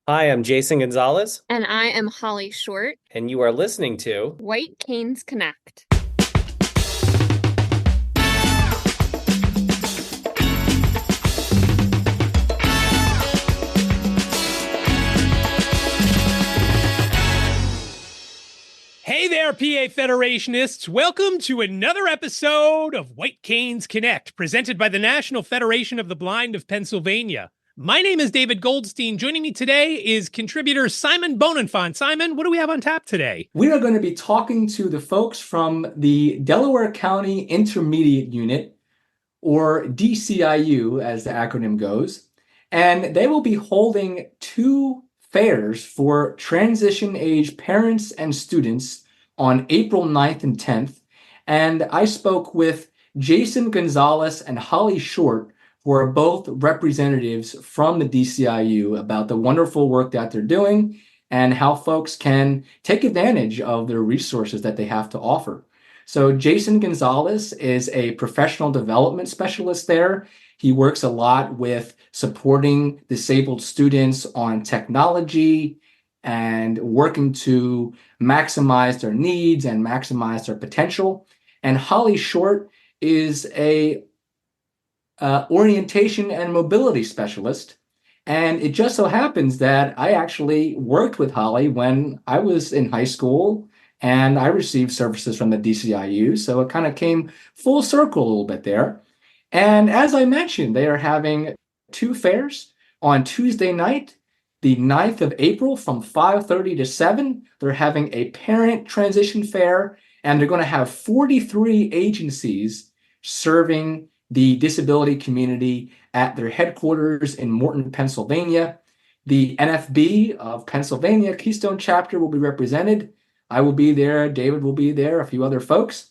Hi, I'm Jason Gonzalez, And I am Holly Short. and you are listening to White Canes Connect. Hey there, PA Federationists. Welcome to another episode of White Canes Connect, presented by the National Federation of the Blind of Pennsylvania. My name is David Goldstein. Joining me today is contributor Simon Bonenfant. Simon, what do we have on tap today? We are going to be talking to the folks from the Delaware County Intermediate Unit, or DCIU as the acronym goes, and they will be holding two fairs for transition age parents and students on April 9th and 10th. And I spoke with Jason Gonzalez and Holly Short, who are both representatives from the DCIU, about the wonderful work that they're doing and how folks can take advantage of the resources that they have to offer. So Jason Gonzalez is a professional development specialist there. He works a lot with supporting disabled students on technology and working to maximize their needs and maximize their potential. And Holly Short is a orientation and mobility specialist. And it just so happens that I actually worked with Holly when I was in high school and I received services from the DCIU. So it kind of came full circle a little bit there. And as I mentioned, they are having two fairs on Tuesday night, the 9th of April from 5:30 to 7. They're having a parent transition fair, and they're going to have 43 agencies serving the disability community at their headquarters in Morton, Pennsylvania. The NFB of Pennsylvania Keystone chapter will be represented. I will be there. David will be there, a few other folks.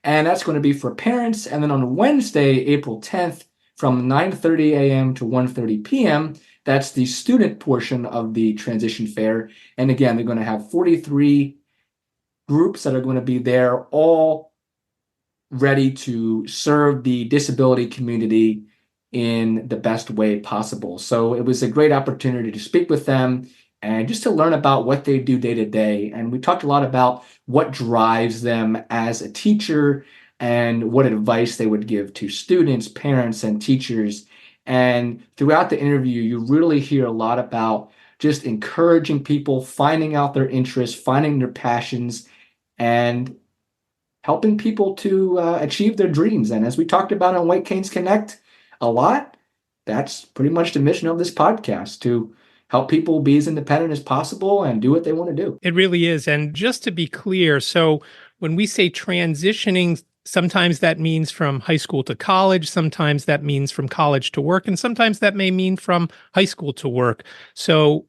And that's going to be for parents. And then on Wednesday, April 10th, from 9:30 a.m. to 1:30 p.m., that's the student portion of the transition fair. And again, they're going to have 43 groups that are going to be there, all ready to serve the disability community in the best way possible. So it was a great opportunity to speak with them and just to learn about what they do day to day. And we talked a lot about what drives them as a teacher and what advice they would give to students, parents, and teachers. And throughout the interview, you really hear a lot about just encouraging people, finding out their interests, finding their passions, and helping people to achieve their dreams. And as we talked about on White Canes Connect a lot, that's pretty much the mission of this podcast, to help people be as independent as possible and do what they want to do. It really is. And just to be clear, so when we say transitioning, sometimes that means from high school to college, sometimes that means from college to work, and sometimes that may mean from high school to work. So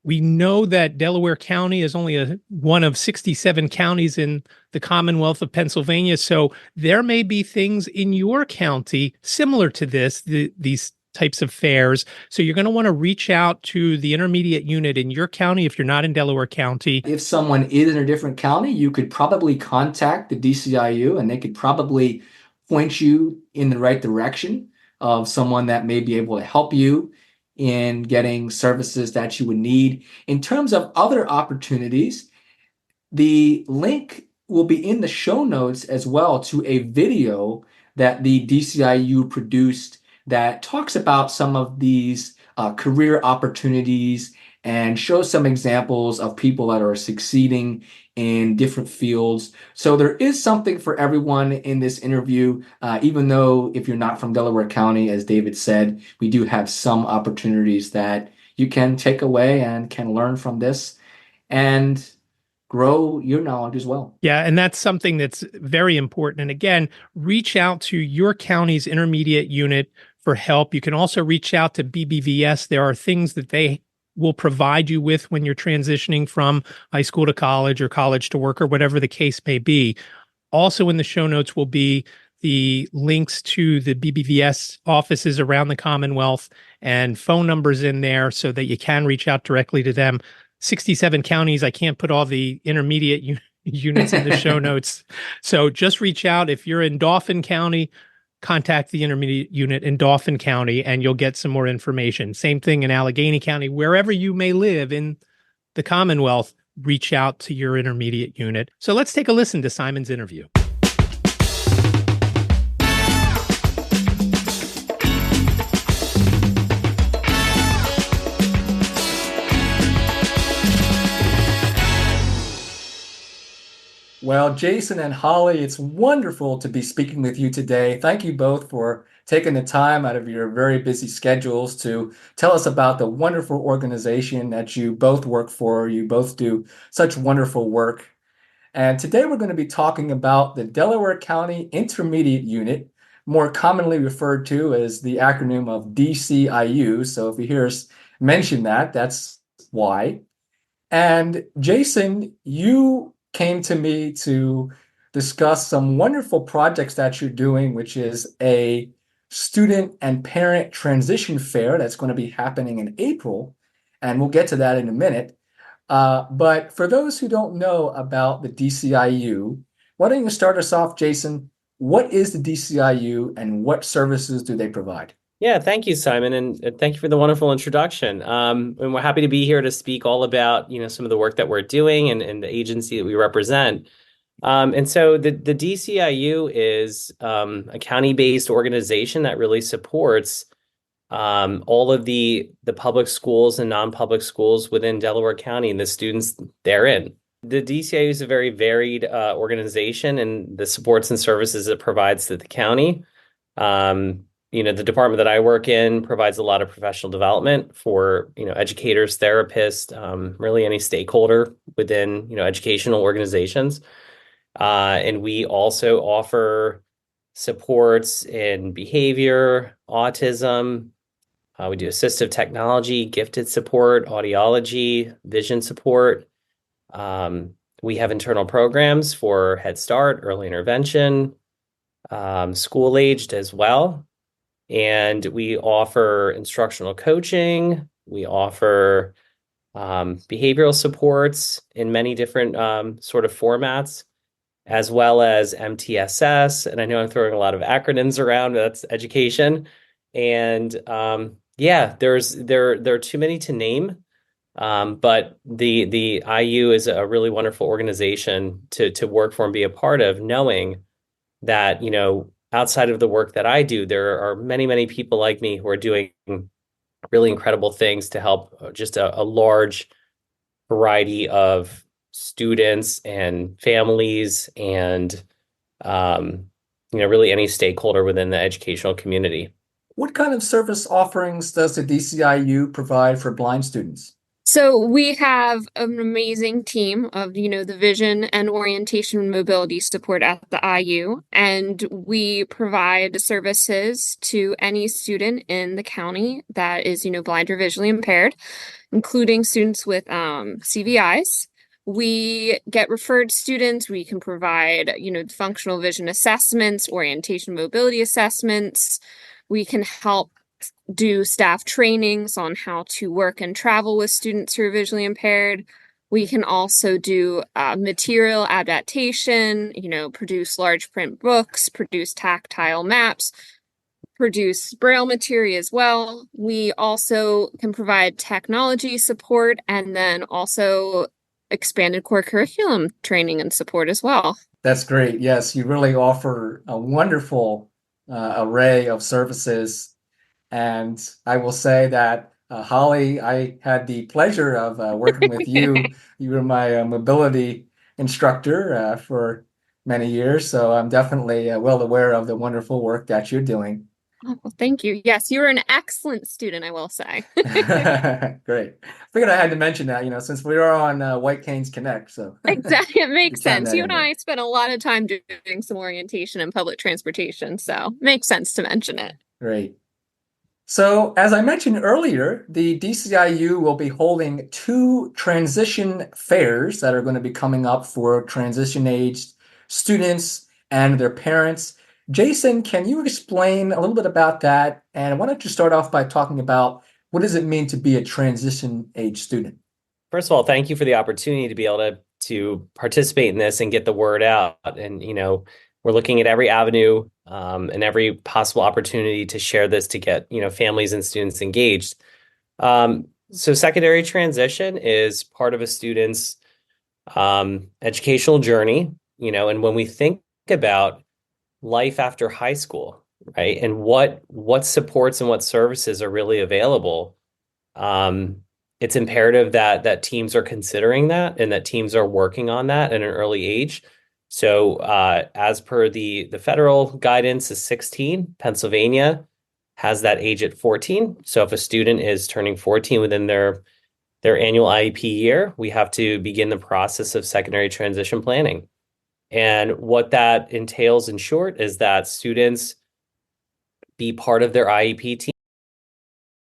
we know that Delaware County is only one of 67 counties in the Commonwealth of Pennsylvania. So there may be things in your county similar to these types of fairs. So you're going to want to reach out to the intermediate unit in your county if you're not in Delaware County. If someone is in a different county, you could probably contact the DCIU and they could probably point you in the right direction of someone that may be able to help you in getting services that you would need. In terms of other opportunities, the link will be in the show notes as well to a video that the DCIU produced that talks about some of these career opportunities and shows some examples of people that are succeeding in different fields. So there is something for everyone in this interview, even though if you're not from Delaware County, as David said, we do have some opportunities that you can take away and can learn from this and grow your knowledge as well. Yeah, and that's something that's very important. And again, reach out to your county's intermediate unit for help. You can also reach out to BBVS. There are things that they will provide you with when you're transitioning from high school to college or college to work or whatever the case may be. Also in the show notes will be the links to the BBVS offices around the Commonwealth and phone numbers in there so that you can reach out directly to them. 67 counties. I can't put all the intermediate units in the show notes. So just reach out. If you're in Dauphin County, contact the intermediate unit in Dauphin County and you'll get some more information. Same thing in Allegheny County. Wherever you may live in the Commonwealth, reach out to your intermediate unit. So let's take a listen to Simon's interview. Well, Jason and Holly, it's wonderful to be speaking with you today. Thank you both for taking the time out of your very busy schedules to tell us about the wonderful organization that you both work for. You both do such wonderful work. And today we're going to be talking about the Delaware County Intermediate Unit, more commonly referred to as the acronym of DCIU. So if you hear us mention that, that's why. And Jason, you came to me to discuss some wonderful projects that you're doing, which is a student and parent transition fair that's going to be happening in April. And we'll get to that in a minute. But for those who don't know about the DCIU, why don't you start us off, Jason? What is the DCIU and what services do they provide? Yeah, thank you, Simon, and thank you for the wonderful introduction. And we're happy to be here to speak all about, some of the work that we're doing and the agency that we represent. And so the DCIU is a county-based organization that really supports all of the public schools and non-public schools within Delaware County and the students therein. The DCIU is a very varied organization and the supports and services it provides to the county. The department that I work in provides a lot of professional development for, educators, therapists, really any stakeholder within, educational organizations. And we also offer supports in behavior, autism. We do assistive technology, gifted support, audiology, vision support. We have internal programs for Head Start, early intervention, school-aged as well. And we offer instructional coaching. We offer behavioral supports in many different sort of formats, as well as MTSS. And I know I'm throwing a lot of acronyms around, but that's education. And there are too many to name. But the IU is a really wonderful organization to work for and be a part of, knowing that, outside of the work that I do, there are many, many people like me who are doing really incredible things to help just a large variety of students and families and, really any stakeholder within the educational community. What kind of service offerings does the DCIU provide for blind students? So we have an amazing team of, the vision and orientation and mobility support at the IU, and we provide services to any student in the county that is, blind or visually impaired, including students with CVIs. We get referred students. We can provide, functional vision assessments, orientation mobility assessments. We can help do staff trainings on how to work and travel with students who are visually impaired. We can also do material adaptation, produce large print books, produce tactile maps, produce Braille material as well. We also can provide technology support and then also expanded core curriculum training and support as well. That's great. Yes, you really offer a wonderful array of services. And I will say that, Holly, I had the pleasure of working with you. You were my mobility instructor for many years. So I'm definitely well aware of the wonderful work that you're doing. Oh, well, thank you. Yes, you were an excellent student, I will say. Great. Figured I had to mention that, since we are on White Canes Connect. So exactly, it makes sense. You and there. I spent a lot of time doing some orientation and public transportation, so makes sense to mention it. Great. So, as I mentioned earlier, the DCIU will be holding 2 transition fairs that are going to be coming up for transition-aged students and their parents. Jason, can you explain a little bit about that? And why don't you start off by talking about what does it mean to be a transition-age student? First of all, thank you for the opportunity to be able to participate in this and get the word out. And, we're looking at every avenue and every possible opportunity to share this to get, families and students engaged. So secondary transition is part of a student's educational journey, and when we think about life after high school, right, and what supports and what services are really available, it's imperative that teams are considering that and that teams are working on that at an early age. So as per the federal guidance is 16, Pennsylvania has that age at 14. So if a student is turning 14 within their annual IEP year, we have to begin the process of secondary transition planning. And what that entails in short is that students be part of their IEP team